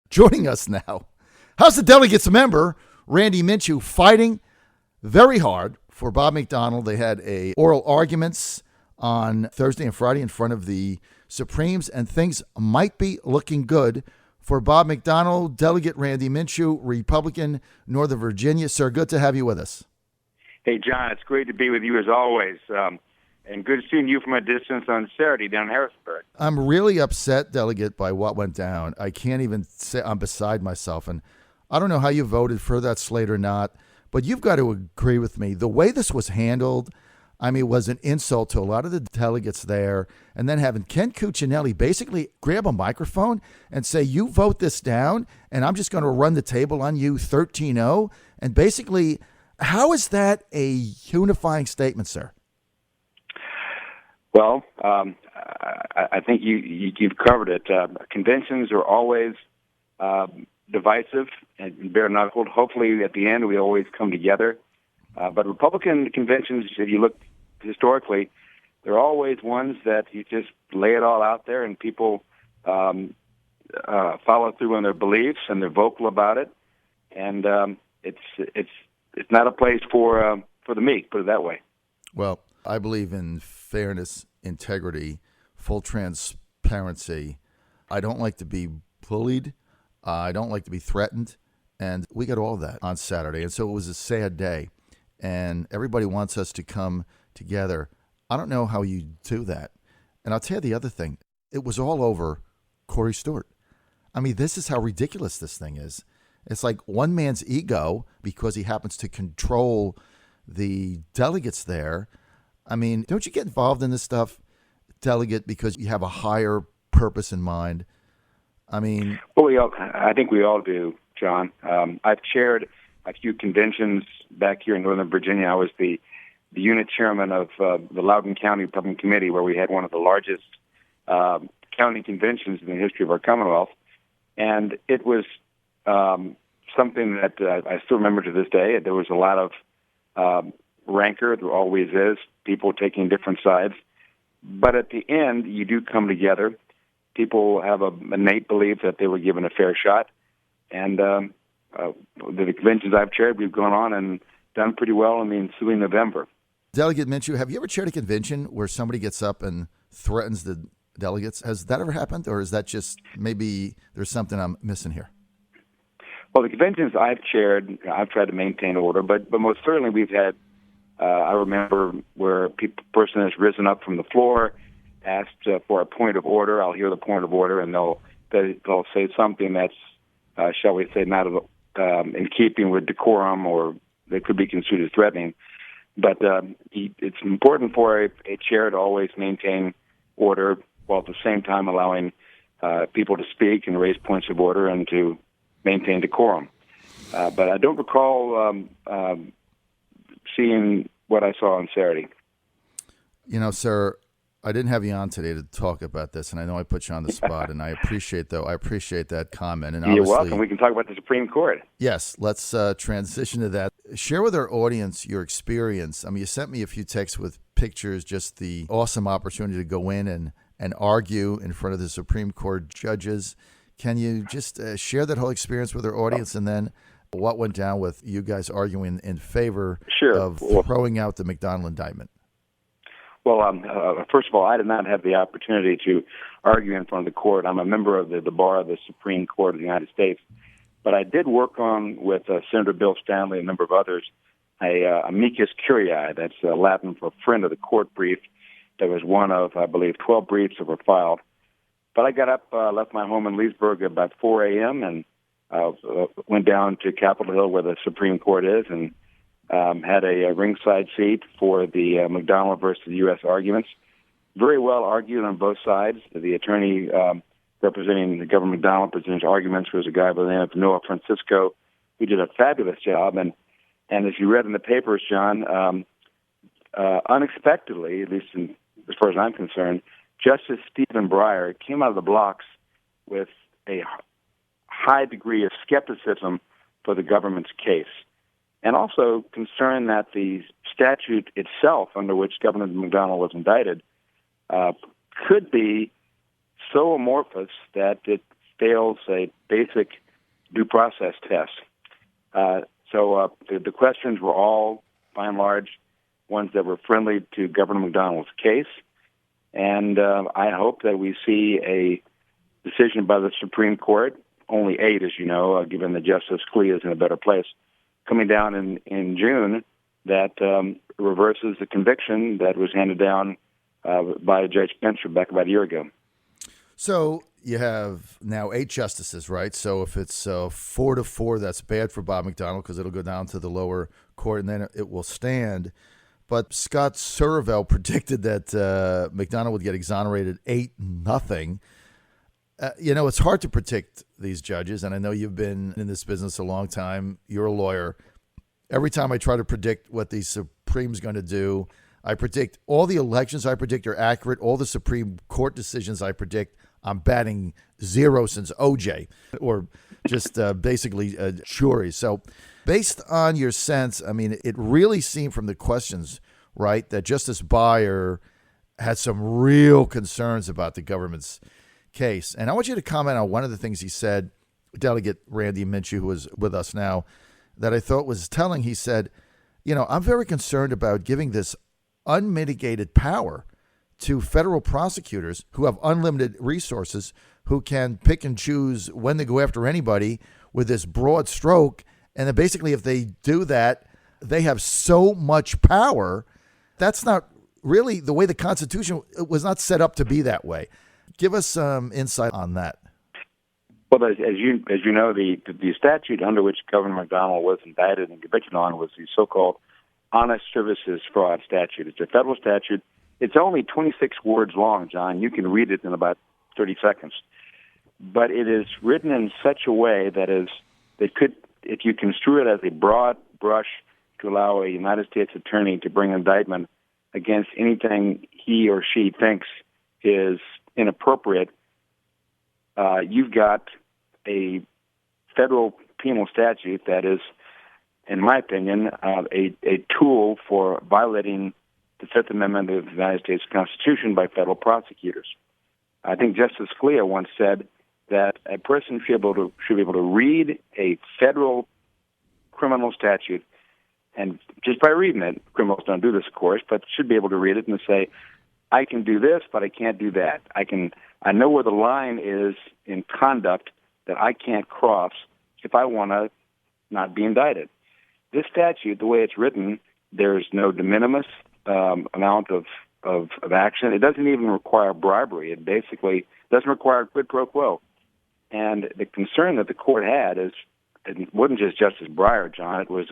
joining us now. House of Delegates member Randy Michew fighting very hard for Bob McDonnell. They had oral arguments on Thursday and Friday in front of the Supremes, and things might be looking good for Bob McDonnell. Delegate Randy Michew, Republican, Northern Virginia. Sir, good to have you with us. Hey, John, it's great to be with you as always. And good seeing you from a distance on Saturday down in Harrisburg. I'm really upset, Delegate, by what went down. I can't even say I'm beside myself. And I don't know how you voted for that slate or not, but you've got to agree with me. The way this was handled, I mean, was an insult to a lot of the delegates there. And then having Ken Cuccinelli basically grab a microphone and say, you vote this down, and I'm just going to run the table on you 13-0. And basically, how is that a unifying statement, sir? Well, I think you've covered it. Conventions are always divisive and bare knuckled. Hopefully, at the end, we always come together. But Republican conventions, if you look historically, they're always ones that you just lay it all out there, and people follow through on their beliefs, and they're vocal about it. And it's not a place for the meek, put it that way. Well, I believe in fairness, integrity, full transparency. I don't like to be bullied. I don't like to be threatened. And we got all that on Saturday. And so it was a sad day. And everybody wants us to come together. I don't know how you do that. And I'll tell you the other thing. It was all over Corey Stewart. I mean, this is how ridiculous this thing is. It's like one man's ego because he happens to control the delegates there. I mean, don't you get involved in this stuff, Delegate, because you have a higher purpose in mind? I mean... Well, I think we all do, John. I've chaired a few conventions back here in Northern Virginia. I was the unit chairman of the Loudoun County Republican Committee, where we had one of the largest county conventions in the history of our Commonwealth. And it was something that I still remember to this day. There was a lot of rancor. There always is, people taking different sides. But at the end, you do come together. People have an innate belief that they were given a fair shot. And the conventions I've chaired, we've gone on and done pretty well in the ensuing November. Delegate Michew, have you ever chaired a convention where somebody gets up and threatens the delegates? Has that ever happened, or is that just maybe there's something I'm missing here? Well, the conventions I've chaired, I've tried to maintain order, but most certainly we've had, I remember where a person has risen up from the floor, asked for a point of order. I'll hear the point of order, and they'll say something that's, shall we say, not in keeping with decorum, or they could be considered threatening. But it's important for a chair to always maintain order while at the same time allowing people to speak and raise points of order and to maintain decorum. But I don't recall seeing what I saw on Saturday. You know, sir, I didn't have you on today to talk about this, and I know I put you on the spot, and I appreciate that comment. And you're welcome. We can talk about the Supreme Court. Yes, let's transition to that. Share with our audience your experience. I mean, you sent me a few texts with pictures, just the awesome opportunity to go in and argue in front of the Supreme Court judges. Can you just share that whole experience with our audience, and then what went down with you guys arguing in favor of throwing out the McDonnell indictment? Well, first of all, I did not have the opportunity to argue in front of the court. I'm a member of the bar of the Supreme Court of the United States. But I did work on, with Senator Bill Stanley and a number of others, a amicus curiae, that's Latin for friend of the court brief. That was one of, I believe, 12 briefs that were filed. But I got up, left my home in Leesburg at about 4 a.m. and went down to Capitol Hill where the Supreme Court is, and had a ringside seat for the McDonnell versus the U.S. arguments. Very well argued on both sides. The attorney representing the Governor McDonnell presented arguments was a guy by the name of Noah Francisco, who did a fabulous job. And as you read in the papers, John, unexpectedly, at least as far as I'm concerned, Justice Stephen Breyer came out of the blocks with a high degree of skepticism for the government's case, and also concerned that the statute itself under which Governor McDonnell was indicted could be so amorphous that it fails a basic due process test. So the questions were all, by and large, ones that were friendly to Governor McDonnell's case. And I hope that we see a decision by the Supreme Court, only 8, as you know, given that Justice Scalia is in a better place, coming down in June, that reverses the conviction that was handed down by Judge Spencer back about a year ago. So you have now 8 justices, right? So if it's 4-4, that's bad for Bob McDonnell because it'll go down to the lower court and then it will stand. But Scott Survell predicted that McDonnell would get exonerated 8-0. It's hard to predict these judges, and I know you've been in this business a long time. You're a lawyer. Every time I try to predict what the Supreme's going to do, I predict all the elections I predict are accurate. All the Supreme Court decisions I predict, I'm batting 0 since OJ, or just basically juries. So based on your sense, I mean, it really seemed from the questions, right, that Justice Breyer had some real concerns about the government's case. And I want you to comment on one of the things he said, Delegate Randy Michew, who is with us now, that I thought was telling. He said, I'm very concerned about giving this unmitigated power to federal prosecutors who have unlimited resources, who can pick and choose when they go after anybody with this broad stroke. And then basically, if they do that, they have so much power. That's not really the way the Constitution was not set up to be that way. Give us some insight on that. Well, as you know, the statute under which Governor McDonnell was indicted and convicted on was the so-called Honest Services Fraud statute. It's a federal statute. It's only 26 words long, John. You can read it in about 30 seconds. But it is written in such a way that if you construe it as a broad brush to allow a United States attorney to bring indictment against anything he or she thinks is inappropriate, you've got a federal penal statute that is, in my opinion, a tool for violating the Fifth Amendment of the United States Constitution by federal prosecutors. I think Justice Scalia once said that a person should be able to read a federal criminal statute, and just by reading it, criminals don't do this, of course, but should be able to read it and say, I can do this, but I can't do that. I know where the line is in conduct that I can't cross if I want to not be indicted. This statute, the way it's written, there's no de minimis amount of action. It doesn't even require bribery. It basically doesn't require quid pro quo. And the concern that the court had is, it wasn't just Justice Breyer, John. It was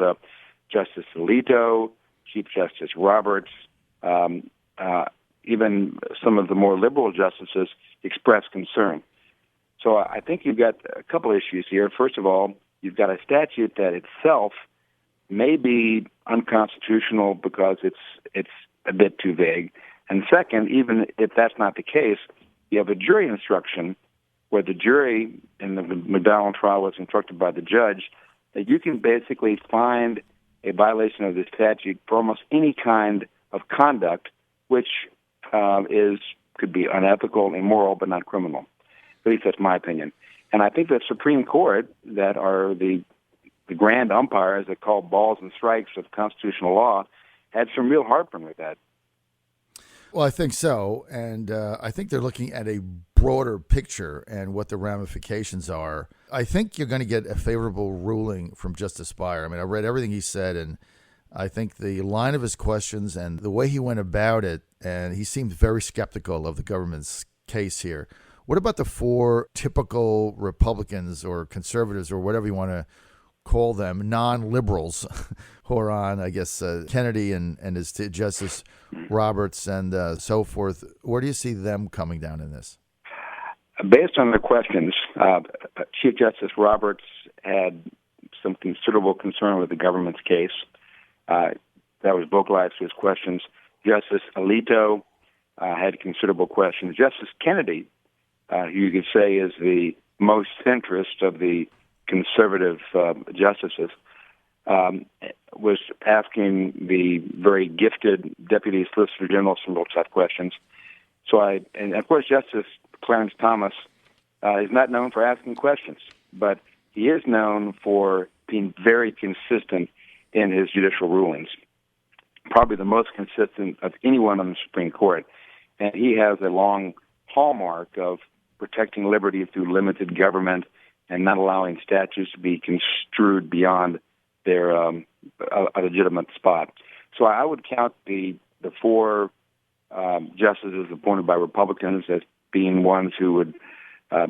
Justice Alito, Chief Justice Roberts, even some of the more liberal justices expressed concern. So I think you've got a couple issues here. First of all, you've got a statute that itself may be unconstitutional because it's a bit too vague. And second, even if that's not the case, you have a jury instruction where the jury in the McDonnell trial was instructed by the judge that you can basically find a violation of the statute for almost any kind of conduct, which could be unethical, immoral, but not criminal. At least that's my opinion. And I think the Supreme Court, that are the grand umpires that call balls and strikes of constitutional law, had some real heartburn with that. Well, I think so. And I think they're looking at a broader picture and what the ramifications are. I think you're going to get a favorable ruling from Justice Breyer. I mean, I read everything he said, and I think the line of his questions and the way he went about it, and he seemed very skeptical of the government's case here. What about the 4 typical Republicans or conservatives or whatever you want to call them, non-liberals, who are on, I guess, Kennedy and his Justice Roberts and so forth? Where do you see them coming down in this? Based on the questions, Chief Justice Roberts had some considerable concern with the government's case. That was vocalized through his questions. Justice Alito had considerable questions. Justice Kennedy, who you could say is the most centrist of the conservative justices, was asking the very gifted Deputy Solicitor General some real tough questions. And of course, Justice Clarence Thomas He's not known for asking questions, but he is known for being very consistent in his judicial rulings, probably the most consistent of anyone on the Supreme Court. And he has a long hallmark of protecting liberty through limited government and not allowing statutes to be construed beyond their a legitimate spot. So I would count the four justices appointed by Republicans as being ones who would,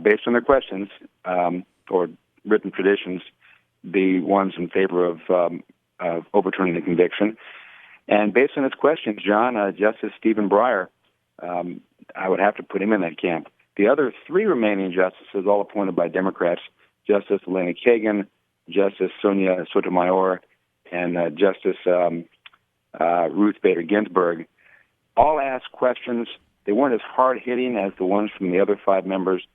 based on their questions or written traditions, be ones in favor of overturning the conviction. And based on his questions, John, Justice Stephen Breyer, I would have to put him in that camp. The other three remaining justices, all appointed by Democrats, Justice Elena Kagan, Justice Sonia Sotomayor, and Justice Ruth Bader Ginsburg, all asked questions. They weren't as hard-hitting as the ones from the other five members,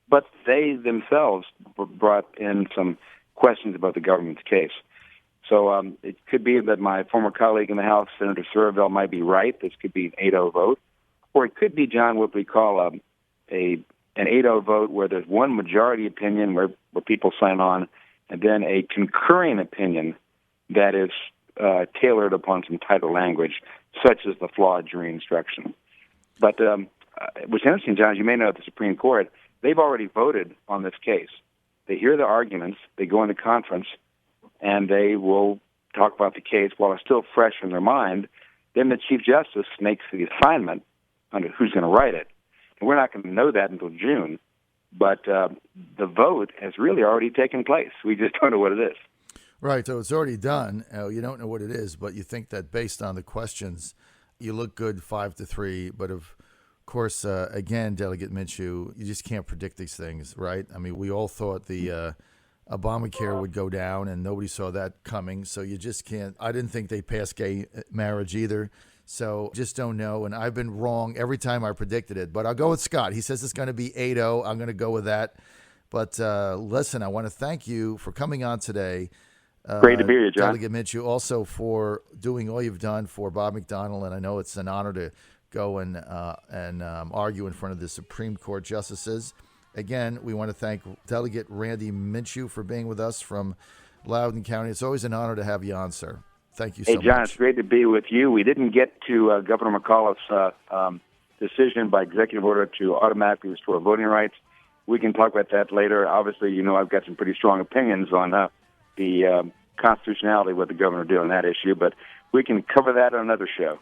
but they themselves brought in some questions about the government's case. So it could be that my former colleague in the House, Senator Surville, might be right. This could be an 8-0 vote. Or it could be, John, what we call an 8-0 vote where there's one majority opinion where people sign on, and then a concurring opinion that is tailored upon some title language, such as the flawed jury instruction. But what's interesting, John, as you may know, at the Supreme Court, they've already voted on this case. They hear the arguments, they go into conference, and they will talk about the case while it's still fresh in their mind. Then the Chief Justice makes the assignment on who's going to write it. And we're not going to know that until June, but the vote has really already taken place. We just don't know what it is. Right, so it's already done. You don't know what it is, but you think that based on the questions, you look good 5-3. But of course, again, Delegate Michew, you just can't predict these things, right? I mean, we all thought the Obamacare would go down, and nobody saw that coming. So you just can't. I didn't think they'd pass gay marriage either. So just don't know. And I've been wrong every time I predicted it. But I'll go with Scott. He says it's going to be 8-0. I'm going to go with that. But listen, I want to thank you for coming on today. Great to be here, John. Delegate Michew, also for doing all you've done for Bob McDonnell. And I know it's an honor to go and argue in front of the Supreme Court justices. Again, we want to thank Delegate Randy Michew for being with us from Loudoun County. It's always an honor to have you on, sir. Thank you so much. Hey, John, it's great to be with you. We didn't get to Governor McAuliffe's decision by executive order to automatically restore voting rights. We can talk about that later. Obviously, you know I've got some pretty strong opinions on the constitutionality of what the governor did on that issue, but we can cover that on another show.